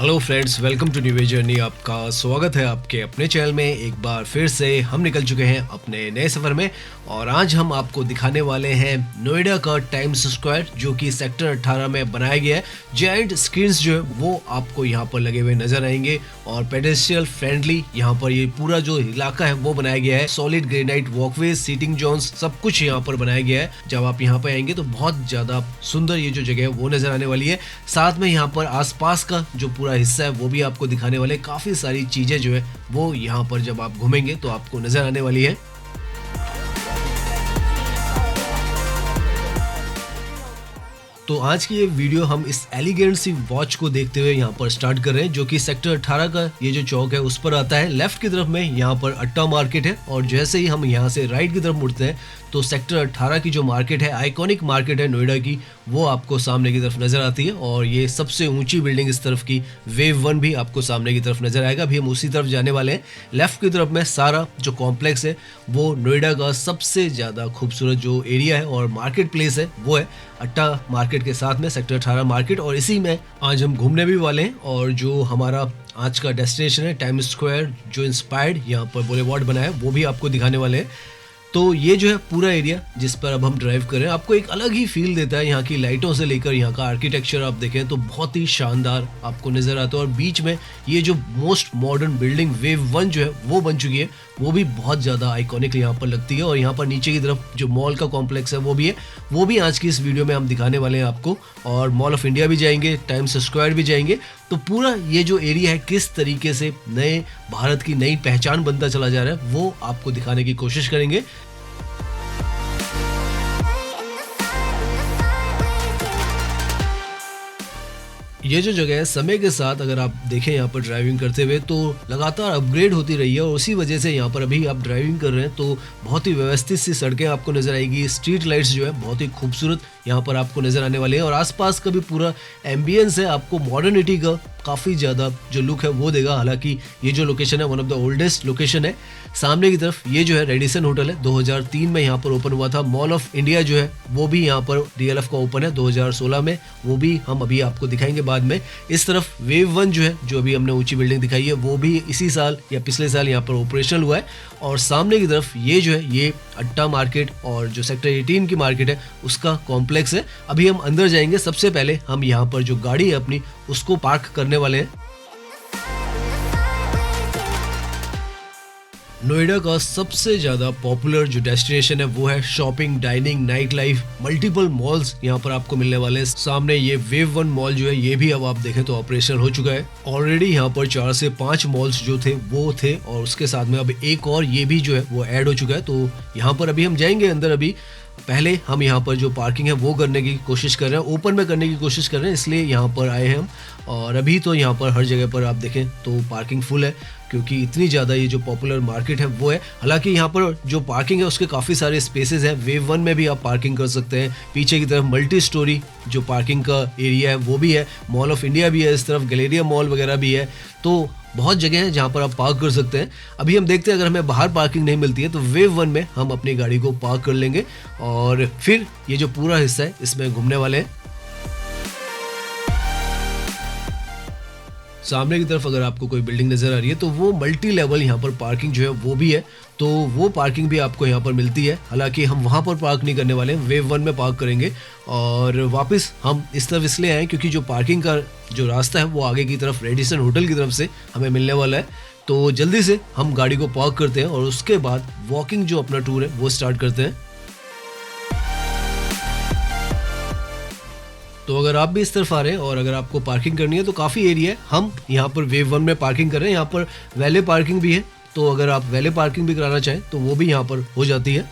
Hello friends, welcome to new journey. आपका स्वागत है आपके अपने चैनल में। एक बार फिर से हम निकल चुके हैं अपने नए सफ़र में और आज हम आपको दिखाने वाले हैं नोएडा का टाइम्स स्क्वायर, जो कि सेक्टर 18 में बनाया गया है। जायंट स्क्रीन्स जो है वो आपको यहाँ पर लगे हुए नजर आएंगे और पेडेस्ट्रियल फ्रेंडली यहाँ पर ये पूरा जो इलाका है वो बनाया गया है। Solid granite walkway, seating zones, सब कुछ यहाँ पर बनाया गया है। जब आप यहाँ पर आएंगे तो बहुत ज़्यादा सुंदर ये जो जगह है वो नज़र आने वाली है। साथ में यहाँ पर आसपास का जो पूरा हिस्सा है वो भी आपको दिखाने वाले। काफी सारी चीजें जो है वो यहाँ पर जब आप घूमेंगे तो आपको नजर आने वाली है। तो आज की ये वीडियो हम इस एलिगेंट सी वॉच को देखते हुए यहाँ पर स्टार्ट कर रहे हैं, जो कि सेक्टर 18 का ये जो चौक है उस पर आता है। लेफ्ट की तरफ में यहाँ पर अट्टा मार्केट है और जैसे ही हम यहाँ से राइट की तरफ मुड़ते हैं तो सेक्टर 18 की जो मार्केट है, आइकॉनिक मार्केट है नोएडा की, वो आपको सामने की तरफ नजर आती है। और ये सबसे ऊंची बिल्डिंग इस तरफ की वेव 1 भी आपको सामने की तरफ नजर आएगा। अभी हम उसी तरफ जाने वाले हैं। लेफ्ट की तरफ में सारा जो कॉम्प्लेक्स है वो नोएडा का सबसे ज़्यादा खूबसूरत जो एरिया है और मार्केट प्लेस है वो है अट्टा मार्केट के साथ में सेक्टर 18 मार्केट। और इसी में आज हम घूमने भी वाले हैं और जो हमारा आज का डेस्टिनेशन है टाइम्स स्क्वायर, जो इंस्पायर्ड यहाँ पर बुलेवार्ड बना है, वो भी आपको दिखाने वाले हैं। तो ये जो है पूरा एरिया जिस पर अब हम ड्राइव कर रहे हैं आपको एक अलग ही फील देता है। यहाँ की लाइटों से लेकर यहाँ का आर्किटेक्चर आप देखें तो बहुत ही शानदार आपको नज़र आता है। और बीच में ये जो मोस्ट मॉडर्न बिल्डिंग वेव 1 जो है वो बन चुकी है, वो भी बहुत ज़्यादा आइकॉनिक यहाँ पर लगती है। और यहाँ पर नीचे की तरफ जो मॉल का कॉम्प्लेक्स है वो भी है, वो भी आज की इस वीडियो में हम दिखाने वाले हैं आपको। और मॉल ऑफ इंडिया भी जाएंगे, टाइम्स स्क्वायर भी जाएंगे। तो पूरा ये जो एरिया है किस तरीके से नए भारत की नई पहचान बनता चला जा रहा है वो आपको दिखाने की कोशिश करेंगे। ये जो जगह है समय के साथ अगर आप देखें यहाँ पर ड्राइविंग करते हुए तो लगातार अपग्रेड होती रही है और उसी वजह से यहाँ पर अभी आप ड्राइविंग कर रहे हैं तो बहुत ही व्यवस्थित सी सड़कें आपको नज़र आएगी। स्ट्रीट लाइट्स जो है बहुत ही खूबसूरत यहाँ पर आपको नज़र आने वाले हैं और आसपास का भी पूरा एम्बियंस है आपको मॉडर्निटी का काफ़ी ज़्यादा जो लुक है वो देगा। हालांकि ये जो लोकेशन है one of the oldest location है। सामने की तरफ ये जो है रेडिसन होटल है, 2003 में यहाँ पर ओपन हुआ था। मॉल ऑफ इंडिया जो है वो भी यहाँ पर DLF का ओपन है 2016 में, वो भी हम अभी आपको दिखाएंगे बाद में। इस तरफ वेव 1 जो है, जो अभी हमने ऊंची बिल्डिंग दिखाई है, वो भी इसी साल या पिछले साल यहाँ पर ऑपरेशनल हुआ है। और सामने की तरफ ये जो है ये अट्टा मार्केट और जो सेक्टर 18 की मार्केट है उसका कॉम्प्लेक्स है। अभी हम अंदर जाएंगे। सबसे पहले हम यहाँ पर जो गाड़ी है अपनी उसको पार्क करने वाले हैं। नोएडा का सबसे ज़्यादा पॉपुलर जो डेस्टिनेशन है वो है shopping, dining, night life, multiple malls यहाँ पर आपको मिलने वाले हैं। सामने ये वेव 1 मॉल जो है ये भी अब आप देखें तो ऑपरेशनल हो चुका है। ऑलरेडी यहाँ पर 4 से 5 मॉल्स जो थे वो थे और उसके साथ में अब एक और ये भी जो है वो ऐड हो चुका है। तो यहाँ पर अभी हम जाएंगे अंदर। अभी पहले हम यहाँ पर जो पार्किंग है वो करने की कोशिश कर रहे हैं, ओपन में करने की कोशिश कर रहे हैं, इसलिए यहाँ पर आए हैं हम। और अभी तो यहाँ पर हर जगह पर आप देखें तो पार्किंग फुल है क्योंकि इतनी ज़्यादा ये जो पॉपुलर मार्केट है वो है। हालांकि यहाँ पर जो पार्किंग है उसके काफ़ी सारे स्पेसेस हैं। वेव 1 में भी आप पार्किंग कर सकते हैं। पीछे की तरफ मल्टी स्टोरी जो पार्किंग का एरिया है वो भी है। मॉल ऑफ इंडिया भी है, इस तरफ गैलेरिया मॉल वगैरह भी है। तो बहुत जगह है जहाँ पर आप पार्क कर सकते हैं। अभी हम देखते हैं अगर हमें बाहर पार्किंग नहीं मिलती है तो वेव 1 में हम अपनी गाड़ी को पार्क कर लेंगे और फिर ये जो पूरा हिस्सा है इसमें घूमने वाले हैं। सामने की तरफ अगर आपको कोई बिल्डिंग नज़र आ रही है तो वो मल्टी लेवल यहाँ पर पार्किंग जो है वो भी है, तो वो पार्किंग भी आपको यहाँ पर मिलती है। हालांकि हम वहाँ पर पार्क नहीं करने वाले हैं, वेव 1 में पार्क करेंगे। और वापस हम इस तरफ इसलिए आए क्योंकि जो पार्किंग का जो रास्ता है वो आगे की तरफ रेडिसन होटल की तरफ से हमें मिलने वाला है। तो जल्दी से हम गाड़ी को पार्क करते हैं और उसके बाद वॉकिंग जो अपना टूर है वो स्टार्ट करते हैं। तो अगर आप भी इस तरफ आ रहे हैं और अगर आपको पार्किंग करनी है तो काफ़ी एरिया है। हम यहाँ पर वेव 1 में पार्किंग कर रहे हैं। यहाँ पर वैले पार्किंग भी है, तो अगर आप वैले पार्किंग भी कराना चाहें तो वो भी यहाँ पर हो जाती है।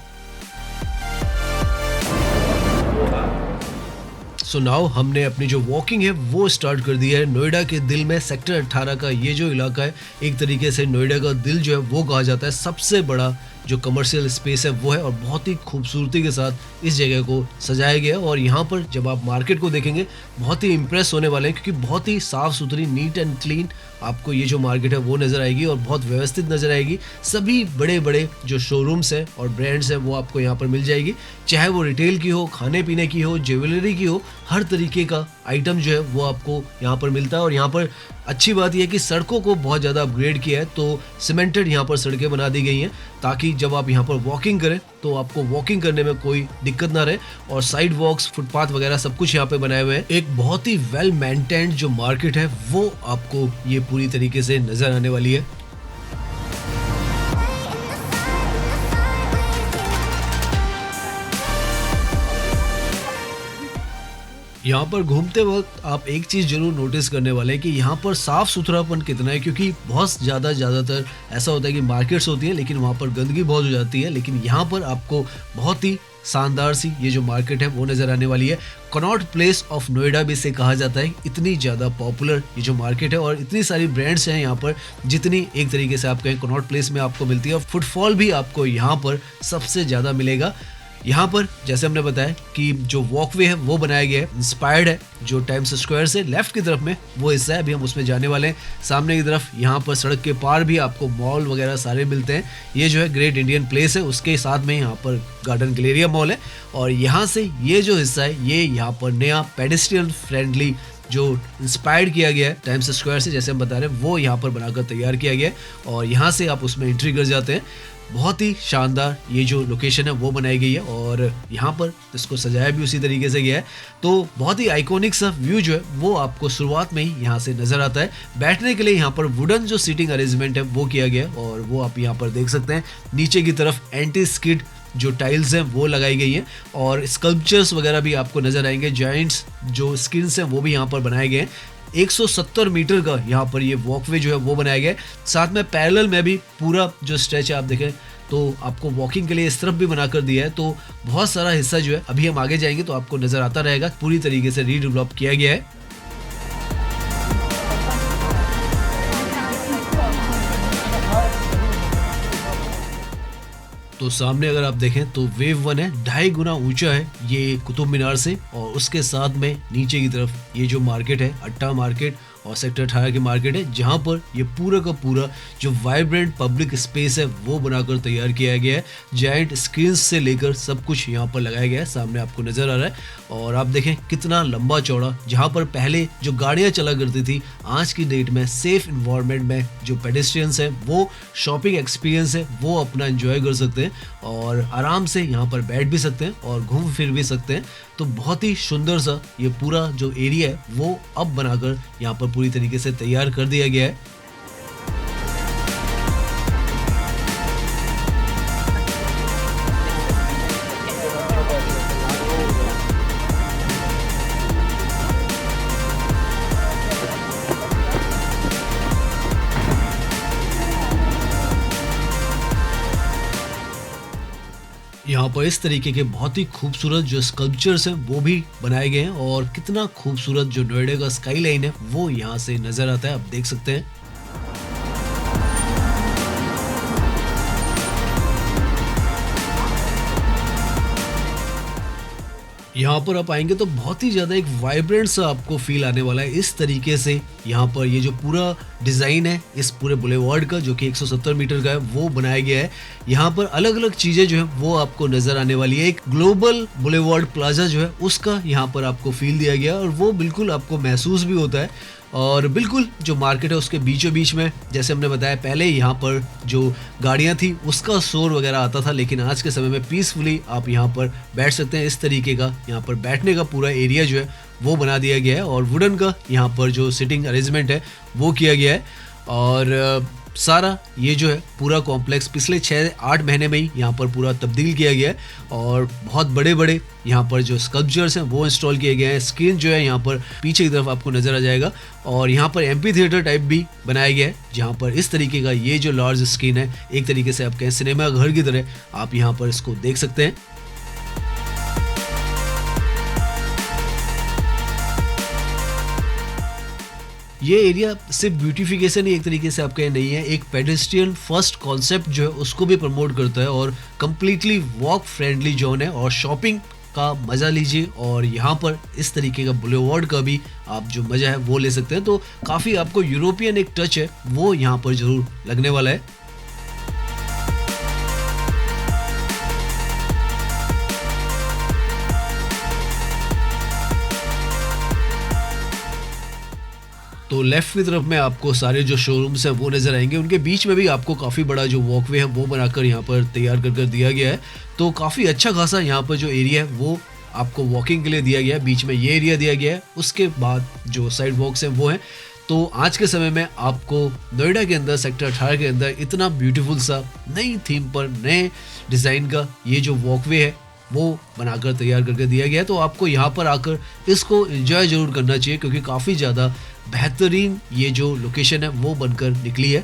सो नाउ हमने अपनी जो वॉकिंग है वो स्टार्ट कर दी है। नोएडा के दिल में सेक्टर 18 का ये जो इलाका है, एक तरीके से नोएडा का दिल जो है वो कहा जाता है। सबसे बड़ा जो कमर्शियल स्पेस है वो है और बहुत ही खूबसूरती के साथ इस जगह को सजाया गया है। और यहाँ पर जब आप मार्केट को देखेंगे बहुत ही इम्प्रेस होने वाले हैं क्योंकि बहुत ही साफ़ सुथरी, नीट एंड क्लीन आपको ये जो मार्केट है वो नज़र आएगी और बहुत व्यवस्थित नज़र आएगी। सभी बड़े बड़े जो शोरूम्स हैं और ब्रांड्स हैं वो आपको यहाँ पर मिल जाएगी, चाहे वो रिटेल की हो, खाने पीने की हो, ज्वेलरी की हो, हर तरीके का आइटम जो है वो आपको यहाँ पर मिलता है। और यहाँ पर अच्छी बात यह है कि सड़कों को बहुत ज़्यादा अपग्रेड किया है, तो सीमेंटेड यहाँ पर सड़कें बना दी गई हैं ताकि जब आप यहाँ पर वॉकिंग करें तो आपको वॉकिंग करने में कोई दिक्कत ना रहे। और साइड वॉक्स, फुटपाथ वगैरह सब कुछ यहाँ पे बनाए हुए हैं। एक बहुत ही वेल मेंटेन्ड जो मार्केट है वो आपको ये पूरी तरीके से नजर आने वाली है। यहाँ पर घूमते वक्त आप एक चीज़ जरूर नोटिस करने वाले हैं कि यहाँ पर साफ़ सुथरापन कितना है, क्योंकि बहुत ज़्यादातर ऐसा होता है कि मार्केट्स होती है लेकिन वहाँ पर गंदगी बहुत हो जाती है, लेकिन यहाँ पर आपको बहुत ही शानदार सी ये जो मार्केट है वो नज़र आने वाली है। कनॉट प्लेस ऑफ नोएडा भी इसे कहा जाता है। इतनी ज़्यादा पॉपुलर ये जो मार्केट है और इतनी सारी ब्रांड्स हैं यहाँ पर, जितनी एक तरीके से आप कहें कनॉट प्लेस में आपको मिलती है। और फुटफॉल भी आपको यहाँ पर सबसे ज़्यादा मिलेगा। यहाँ पर जैसे हमने बताया कि जो वॉकवे है वो बनाया गया है, इंस्पायर्ड है जो टाइम्स स्क्वायर से। लेफ्ट की तरफ में वो हिस्सा है, अभी हम उसमें जाने वाले हैं। सामने की तरफ यहाँ पर सड़क के पार भी आपको मॉल वगैरह सारे मिलते हैं। ये जो है ग्रेट इंडियन प्लेस है, उसके साथ में यहाँ पर गार्डन गैलेरिया मॉल है। और यहाँ से ये जो हिस्सा है ये यहाँ पर नया पेडेस्ट्रियन फ्रेंडली जो इंस्पायर्ड किया गया है टाइम्स स्क्वायर से, जैसे हम बता रहे हैं, वो यहाँ पर बनाकर तैयार किया गया है। और यहाँ से आप उसमें एंट्री कर जाते हैं। बहुत ही शानदार ये जो लोकेशन है वो बनाई गई है और यहाँ पर इसको सजाया भी उसी तरीके से गया है। तो बहुत ही आइकॉनिक सा व्यू जो है वो आपको शुरुआत में ही यहाँ से नजर आता है। बैठने के लिए यहाँ पर वुडन जो सीटिंग अरेंजमेंट है वो किया गया है और वो आप यहाँ पर देख सकते हैं। नीचे की तरफ एंटी स्किड जो टाइल्स हैं वो लगाई गई हैं और स्कल्पचर्स वगैरह भी आपको नजर आएंगे। जॉइंट्स जो स्किन्स हैं वो भी यहाँ पर बनाए गए हैं। 170 मीटर का यहाँ पर ये वॉकवे जो है वो बनाया गया है। साथ में पैरेलल में भी पूरा जो स्ट्रेच है आप देखें तो आपको वॉकिंग के लिए इस तरफ भी बनाकर दिया है। तो बहुत सारा हिस्सा जो है, अभी हम आगे जाएंगे तो आपको नजर आता रहेगा, पूरी तरीके से रीडेवलप किया गया है। तो सामने अगर आप देखें तो वेव 1 है, 2.5 गुना ऊंचा है ये कुतुब मीनार से। और उसके साथ में नीचे की तरफ ये जो मार्केट है अट्टा मार्केट और सेक्टर 18 की मार्केट है, जहां पर ये पूरा का पूरा जो वाइब्रेंट पब्लिक स्पेस है वो बनाकर तैयार किया गया है। जायंट स्क्रीन से लेकर सब कुछ यहाँ पर लगाया गया है, सामने आपको नजर आ रहा है। और आप देखें कितना लंबा चौड़ा, जहां पर पहले जो गाड़ियां चला करती थी, आज की डेट में सेफ इन्वायरमेंट में जो पेडेस्ट्रियंस हैं वो शॉपिंग एक्सपीरियंस है वो अपना एंजॉय कर सकते हैं और आराम से यहाँ पर बैठ भी सकते हैं और घूम फिर भी सकते हैं। तो बहुत ही सुंदर सा ये पूरा जो एरिया है वो अब बनाकर यहाँ पर पूरी तरीके से तैयार कर दिया गया है। यहाँ पर इस तरीके के बहुत ही खूबसूरत जो स्कल्पचर्स हैं वो भी बनाए गए हैं और कितना खूबसूरत जो नोएडा का स्काई लाइन है वो यहाँ से नजर आता है, आप देख सकते हैं। यहाँ पर आप आएंगे तो बहुत ही ज़्यादा एक वाइब्रेंट सा आपको फील आने वाला है। इस तरीके से यहाँ पर ये जो पूरा डिज़ाइन है इस पूरे बुलेवार्ड का जो कि 170 मीटर का है वो बनाया गया है। यहाँ पर अलग अलग चीज़ें जो है वो आपको नज़र आने वाली है। एक ग्लोबल बुलेवार्ड प्लाजा जो है उसका यहाँ पर आपको फील दिया गया और वो बिल्कुल आपको महसूस भी होता है। और बिल्कुल जो मार्केट है उसके बीचों बीच में, जैसे हमने बताया पहले, यहाँ पर जो गाड़ियाँ थी उसका शोर वगैरह आता था, लेकिन आज के समय में पीसफुली आप यहाँ पर बैठ सकते हैं। इस तरीके का यहाँ पर बैठने का पूरा एरिया जो है वो बना दिया गया है और वुडन का यहाँ पर जो सिटिंग अरेंजमेंट है वो किया गया है। और सारा ये जो है पूरा कॉम्प्लेक्स पिछले 6-8 महीने में ही यहाँ पर पूरा तब्दील किया गया है और बहुत बड़े बड़े यहाँ पर जो स्कल्पचर्स हैं वो इंस्टॉल किए गए हैं। स्क्रीन जो है यहाँ पर पीछे की तरफ आपको नजर आ जाएगा और यहाँ पर एम्पी थिएटर टाइप भी बनाया गया है, जहाँ पर इस तरीके का ये जो लार्ज स्क्रीन है, एक तरीके से आप कहें सिनेमा घर की तरह आप यहाँ पर इसको देख सकते हैं। ये एरिया सिर्फ ब्यूटिफिकेशन ही एक तरीके से आप कहें नहीं है, एक पेडेस्ट्रियन फर्स्ट कॉन्सेप्ट जो है उसको भी प्रमोट करता है और कम्प्लीटली वॉक फ्रेंडली जोन है और शॉपिंग का मज़ा लीजिए। और यहाँ पर इस तरीके का बुलेवार्ड का भी आप जो मज़ा है वो ले सकते हैं। तो काफ़ी आपको यूरोपियन एक टच है वो यहाँ पर ज़रूर लगने वाला है। तो लेफ्ट की तरफ में आपको सारे जो शोरूम्स हैं वो नज़र आएंगे। उनके बीच में भी आपको काफ़ी बड़ा जो वॉकवे है वो बनाकर यहाँ पर तैयार कर दिया गया है। तो काफ़ी अच्छा खासा यहाँ पर जो एरिया है वो आपको वॉकिंग के लिए दिया गया है। बीच में ये एरिया दिया गया है, उसके बाद जो साइड वॉक्स हैं वो हैं। तो आज के समय में आपको नोएडा के अंदर सेक्टर 18 के अंदर इतना ब्यूटीफुल सा नई थीम पर नए डिज़ाइन का ये जो वॉकवे है वो बनाकर तैयार करके दिया गया है। तो आपको यहाँ पर आकर इसको एंजॉय ज़रूर करना चाहिए, क्योंकि काफ़ी ज़्यादा बेहतरीन ये जो लोकेशन है वो बनकर निकली है।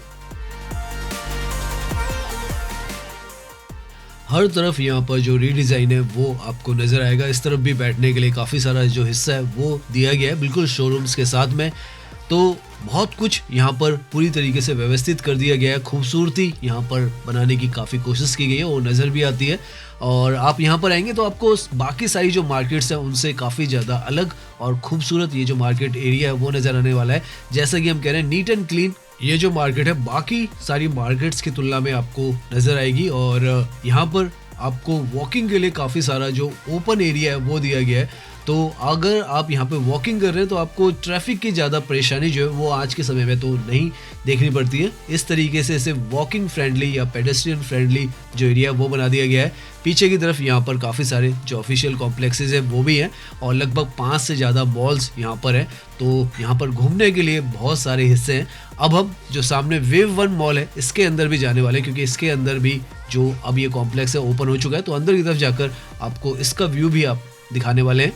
हर तरफ यहाँ पर जो रीडिज़ाइन है वो आपको नज़र आएगा। इस तरफ भी बैठने के लिए काफ़ी सारा जो हिस्सा है वो दिया गया है बिल्कुल शोरूम्स के साथ में। तो बहुत कुछ यहाँ पर पूरी तरीके से व्यवस्थित कर दिया गया है। खूबसूरती यहाँ पर बनाने की काफ़ी कोशिश की गई है, वो नज़र भी आती है। और आप यहाँ पर आएंगे तो आपको बाकी सारी जो मार्केट्स हैं उनसे काफ़ी ज़्यादा अलग और खूबसूरत ये जो मार्केट एरिया है वो नज़र आने वाला है। जैसा कि हम कह रहे हैं नीट एंड क्लीन ये जो मार्केट है बाकी सारी मार्केट्स की तुलना में आपको नज़र आएगी। और यहाँ पर आपको वॉकिंग के लिए काफ़ी सारा जो ओपन एरिया है वो दिया गया है। तो अगर आप यहाँ पे वॉकिंग कर रहे हैं तो आपको ट्रैफिक की ज़्यादा परेशानी जो है वो आज के समय में तो नहीं देखनी पड़ती है। इस तरीके से इसे वॉकिंग फ्रेंडली या पेडेस्ट्रियन फ्रेंडली जो एरिया वो बना दिया गया है। पीछे की तरफ यहाँ पर काफ़ी सारे जो ऑफिशियल कॉम्प्लेक्सेस है वो भी हैं और लगभग 5 से ज़्यादा मॉल्स यहाँ पर हैं। तो यहाँ पर घूमने के लिए बहुत सारे हिस्से हैं। अब हम जो सामने वेव 1 मॉल है इसके अंदर भी जाने वाले हैं, क्योंकि इसके अंदर भी जो अब ये कॉम्प्लेक्स है ओपन हो चुका है। तो अंदर की तरफ जाकर आपको इसका व्यू भी आप दिखाने वाले हैं।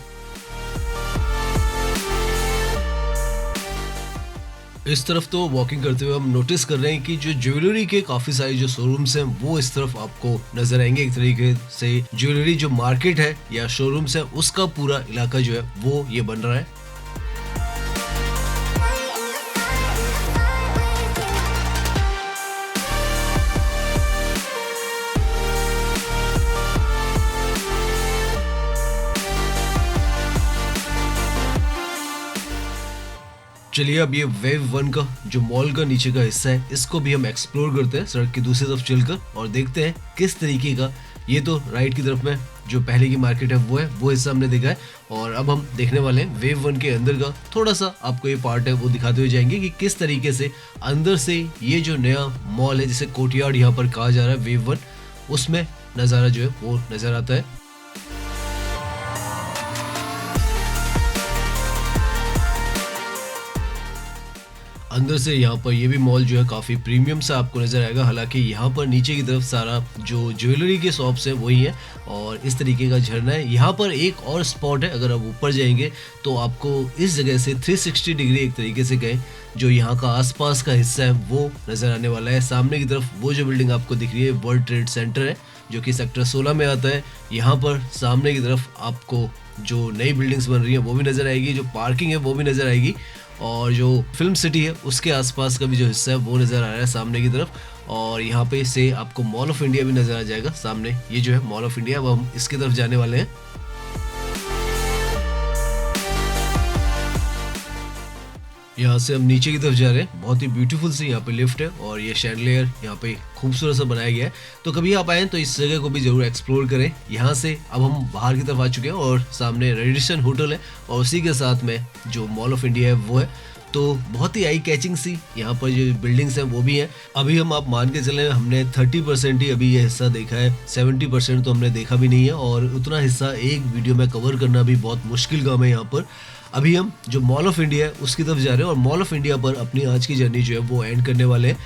इस तरफ तो वॉकिंग करते हुए हम नोटिस कर रहे हैं कि जो ज्वेलरी के काफ़ी सारे जो शोरूम्स हैं वो इस तरफ आपको नज़र आएंगे। एक तरीके से ज्वेलरी जो मार्केट है या शोरूम्स है उसका पूरा इलाका जो है वो ये बन रहा है। चलिए अब ये वेव 1 का जो मॉल का नीचे का हिस्सा है इसको भी हम एक्सप्लोर करते हैं सड़क की दूसरी तरफ चलकर और देखते हैं किस तरीके का। ये तो राइट की तरफ में जो पहले की मार्केट है वो हिस्सा हमने देखा है। और अब हम देखने वाले हैं वेव 1 के अंदर का थोड़ा सा आपको ये पार्ट है वो दिखाते हुए जाएंगे कि किस तरीके से अंदर से ये जो नया मॉल है जिसे कोर्टयार्ड यहाँ पर कहा जा रहा है वेव 1, उसमें नज़ारा जो है वो नज़र आता है। अंदर से यहाँ पर ये भी मॉल जो है काफ़ी प्रीमियम सा आपको नज़र आएगा। हालांकि यहाँ पर नीचे की तरफ सारा जो ज्वेलरी के शॉप्स हैं वही है और इस तरीके का झरना है। यहाँ पर एक और स्पॉट है, अगर आप ऊपर जाएंगे तो आपको इस जगह से 360 डिग्री एक तरीके से कहें जो यहाँ का आसपास का हिस्सा है वो नज़र आने वाला है। सामने की तरफ वो जो बिल्डिंग आपको दिख रही है वर्ल्ड ट्रेड सेंटर है जो कि सेक्टर 16 में आता है। यहाँ पर सामने की तरफ आपको जो नई बिल्डिंग्स बन रही हैं वो भी नज़र आएगी, जो पार्किंग है वो भी नज़र आएगी और जो फिल्म सिटी है उसके आसपास का भी जो हिस्सा है वो नज़र आ रहा है सामने की तरफ। और यहाँ पे से आपको मॉल ऑफ इंडिया भी नज़र आ जाएगा सामने, ये जो है मॉल ऑफ इंडिया। अब हम इसकी तरफ जाने वाले हैं। यहाँ से हम नीचे की तरफ जा रहे हैं। बहुत ही ब्यूटीफुल सी यहाँ पे लिफ्ट है और ये शैंडलियर यहाँ पे खूबसूरत सा बनाया गया है। तो कभी आप आएँ तो इस जगह को भी ज़रूर एक्सप्लोर करें। यहाँ से अब हम बाहर की तरफ आ चुके हैं और सामने रेडिसन होटल है और उसी के साथ में जो मॉल ऑफ इंडिया है वो है। तो बहुत ही आई कैचिंग सी यहाँ पर जो बिल्डिंग्स हैं वो भी हैं। अभी हम आप मान के चलें हमने 30% ही अभी ये हिस्सा देखा है, 70% तो हमने देखा भी नहीं है और उतना हिस्सा एक वीडियो में कवर करना भी बहुत मुश्किल काम है यहाँ पर। अभी हम जो मॉल ऑफ इंडिया है उसकी तरफ जा रहे हैं और मॉल ऑफ इंडिया पर अपनी आज की जर्नी जो है वो एंड करने वाले हैं।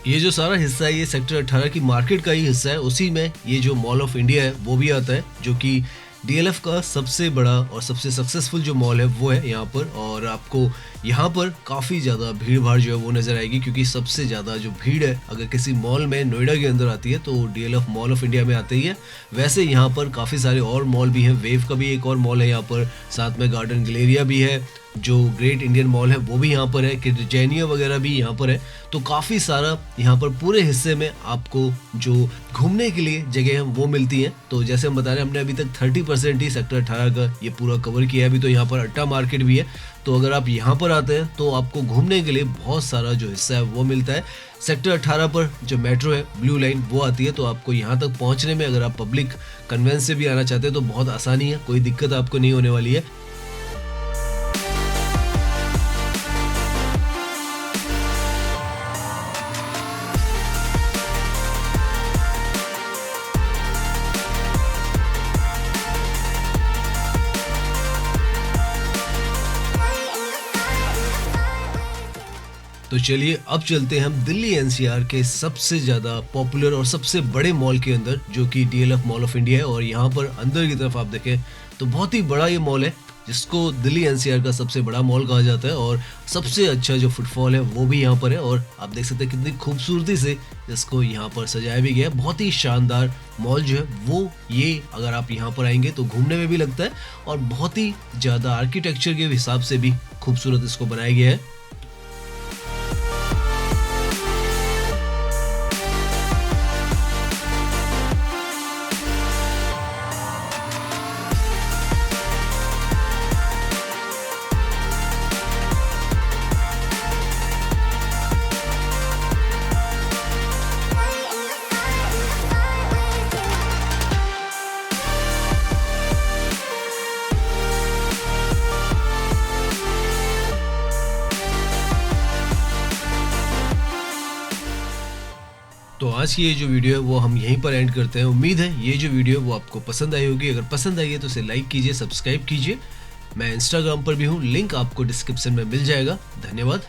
ये जो सारा हिस्सा है ये सेक्टर 18 की मार्केट का ही हिस्सा है। उसी में ये जो मॉल ऑफ इंडिया है वो भी आता है जो कि डीएलएफ का सबसे बड़ा और सबसे सक्सेसफुल जो मॉल है वो है यहाँ पर। और आपको यहाँ पर काफ़ी ज़्यादा भीड़ भाड़ जो है वो नज़र आएगी, क्योंकि सबसे ज़्यादा जो भीड़ है अगर किसी मॉल में नोएडा के अंदर आती है तो डीएलएफ मॉल ऑफ इंडिया में आती है। वैसे यहाँ पर काफ़ी सारे और मॉल भी हैं, वेव का भी एक और मॉल है यहाँ पर, साथ में गार्डन गैलेरिया भी है, जो ग्रेट इंडियन मॉल है वो भी यहाँ पर है, किडजैनिया वगैरह भी यहाँ पर है। तो काफ़ी सारा यहाँ पर पूरे हिस्से में आपको जो घूमने के लिए जगह है वो मिलती हैं। तो जैसे हम बता रहे हैं हमने अभी तक 50% ही सेक्टर 18 का ये पूरा कवर किया है। अभी तो यहाँ पर अट्टा मार्केट भी है, तो अगर आप यहाँ पर आते हैं तो आपको घूमने के लिए बहुत सारा जो हिस्सा है वो मिलता है। सेक्टर 18 पर जो मेट्रो है ब्लू लाइन वो आती है, तो आपको यहाँ तक पहुँचने में अगर आप पब्लिक कन्वेंस से भी आना चाहते हैं तो बहुत आसानी है, कोई दिक्कत आपको नहीं होने वाली है। तो चलिए अब चलते हैं हम दिल्ली एनसीआर के सबसे ज़्यादा पॉपुलर और सबसे बड़े मॉल के अंदर, जो कि डीएलएफ मॉल ऑफ इंडिया है। और यहाँ पर अंदर की तरफ आप देखें तो बहुत ही बड़ा ये मॉल है, जिसको दिल्ली एनसीआर का सबसे बड़ा मॉल कहा जाता है। और सबसे अच्छा जो फुटफॉल है वो भी यहाँ पर है, और आप देख सकते हैं कितनी खूबसूरती से इसको यहाँ पर सजाया भी गया है। बहुत ही शानदार मॉल जो है वो ये, अगर आप यहाँ पर आएंगे तो घूमने में भी लगता है, और बहुत ही ज़्यादा आर्किटेक्चर के हिसाब से भी खूबसूरत इसको बनाया गया है। तो आज की ये जो वीडियो है वो हम यहीं पर एंड करते हैं। उम्मीद है ये जो वीडियो वो आपको पसंद आई होगी। अगर पसंद आई है तो इसे लाइक कीजिए, सब्सक्राइब कीजिए। मैं इंस्टाग्राम पर भी हूँ, लिंक आपको डिस्क्रिप्शन में मिल जाएगा। धन्यवाद।